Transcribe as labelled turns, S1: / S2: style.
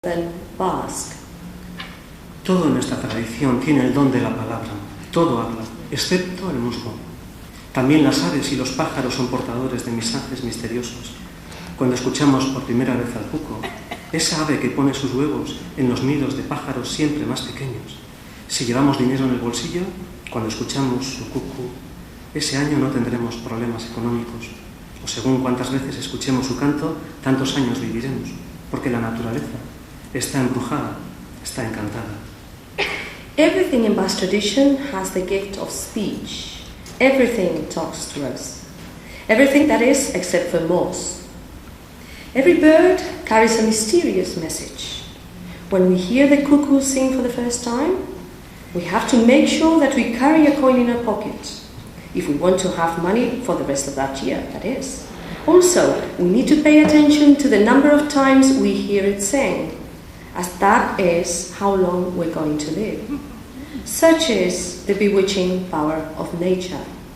S1: than Basque.
S2: Todo en nuestra tradición tiene el don de la palabra. Todo habla, excepto el musgo. También las aves y los pájaros son portadores de mensajes misteriosos. Cuando escuchamos por primera vez al cuco, esa ave que pone sus huevos en los nidos de pájaros siempre más pequeños. Si llevamos dinero en el bolsillo, cuando escuchamos su cucú, ese año no tendremos problemas económicos. O según cuántas veces escuchemos su canto, tantos años viviremos, porque la naturaleza está embrujada, está encantada.
S1: Everything in Basque tradition has the gift of speech. Everything talks to us. Everything, that is, except for moths. Every bird carries a mysterious message. When we hear the cuckoo sing for the first time, we have to make sure that we carry a coin in our pocket, if we want to have money for the rest of that year, that is. Also, we need to pay attention to the number of times we hear it sing, as that is how long we're going to live. Such is the bewitching power of nature.